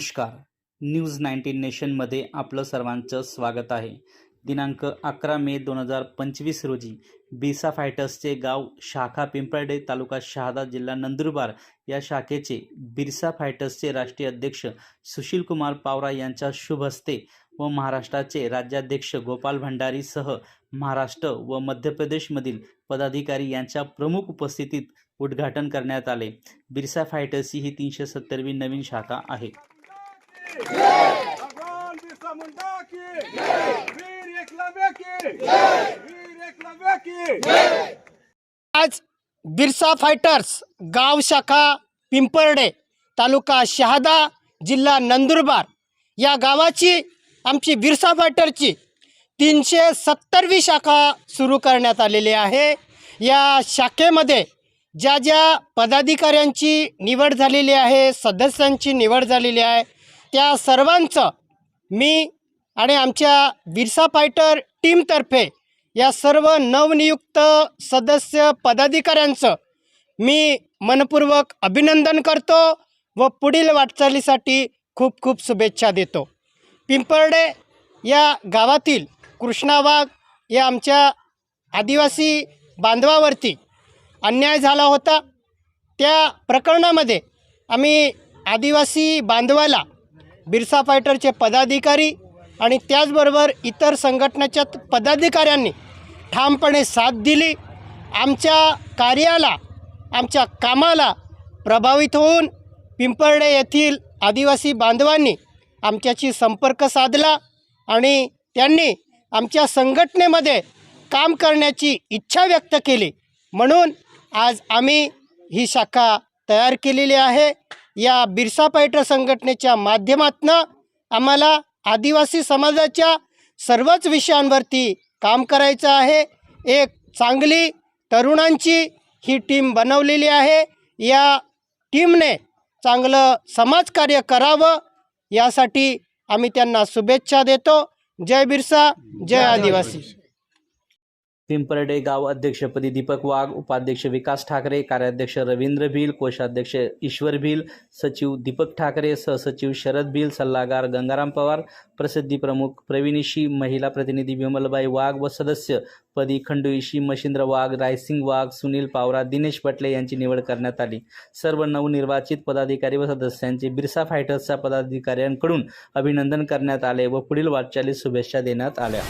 नमस्कार. न्यूज 19 नेशनमध्ये आपलं सर्वांचं स्वागत आहे. दिनांक 11 मे 2025 रोजी बिरसा फायटर्सचे गाव शाखा पिंपळडे, तालुका शहादा, जिल्हा नंदुरबार या शाखेचे बिरसा फायटर्सचे राष्ट्रीय अध्यक्ष सुशील कुमार पावरा यांच्या शुभ हस्ते व महाराष्ट्राचे राज्याध्यक्ष गोपाल भंडारी सह महाराष्ट्र व मध्य प्रदेशमधील पदाधिकारी यांच्या प्रमुख उपस्थितीत उद्घाटन करण्यात आले. बिरसा फायटर्सची ही 370वी नवीन शाखा आहे. भगवान बिरसा मुंडा की वीर एकलव्य की आज बिरसा फायटर्स गाव शाखा पिंपळडे, तालुका शहादा, जिल्हा नंदुरबार या गावाची आमची बिरसा फायटरची 370वी शाखा सुरू करण्यात आलेली आहे. या शाखेमध्ये ज्या ज्या पदाधिकाऱ्यांची निवड झालेली आहे, सदस्यांची निवड झालेली आहे, त्या सर्वांचं मी आणि आमच्या बिरसा फायटर टीमतर्फे या सर्व नवनियुक्त सदस्य पदाधिकाऱ्यांचं मी मनपूर्वक अभिनंदन करतो व पुढील वाटचालीसाठी खूप खूप शुभेच्छा देतो. पिंपळडे या गावातील कृष्णा वाघ या आमच्या आदिवासी बांधवावरती अन्याय झाला होता. त्या प्रकरणामध्ये आम्ही आदिवासी बांधवाला बिरसा फायटरचे पदाधिकारी आणि त्याचबरोबर इतर संघटनेच्या पदाधिकाऱ्यांनी ठामपणे साथ दिली. आमच्या कार्याला, आमच्या कामाला प्रभावित होऊन पिंपळडे येथील आदिवासी बांधवांनी आमच्याशी संपर्क साधला आणि त्यांनी आमच्या संघटनेमध्ये काम करण्याची इच्छा व्यक्त केली. म्हणून आज आम्ही ही शाखा तयार केलेली आहे. या बिरसा फायटर संघटनेच्या माध्यमातून आम्हाला आदिवासी समाजाच्या सर्वच विषयांवरती काम करायचं आहे. एक चांगली तरुणांची ही टीम बनवलेली आहे. या टीमने चांगलं समाजकार्य करावं यासाठी आम्ही त्यांना शुभेच्छा देतो. जय बिरसा, जय आदिवासी. पिंपळडे गाव अध्यक्षपदी दीपक वाघ, उपाध्यक्ष विकास ठाकरे, कार्याध्यक्ष रवींद्र भिल, कोषाध्यक्ष ईश्वर भिल, सचिव दीपक ठाकरे, सहसचिव शरद भिल, सल्लागार गंगाराम पवार, प्रसिद्धी प्रमुख प्रवीणीशी, महिला प्रतिनिधी विमलबाई वाघ व सदस्य पदी खंडूईशी मशिंद्र वाघ, रायसिंग वाघ, सुनील पावरा, दिनेश पटले यांची निवड करण्यात आली. सर्व नवनिर्वाचित पदाधिकारी व सदस्यांचे बिरसा फायटर्सच्या पदाधिकाऱ्यांकडून अभिनंदन करण्यात आले व पुढील वाटचालीस शुभेच्छा देण्यात आल्या.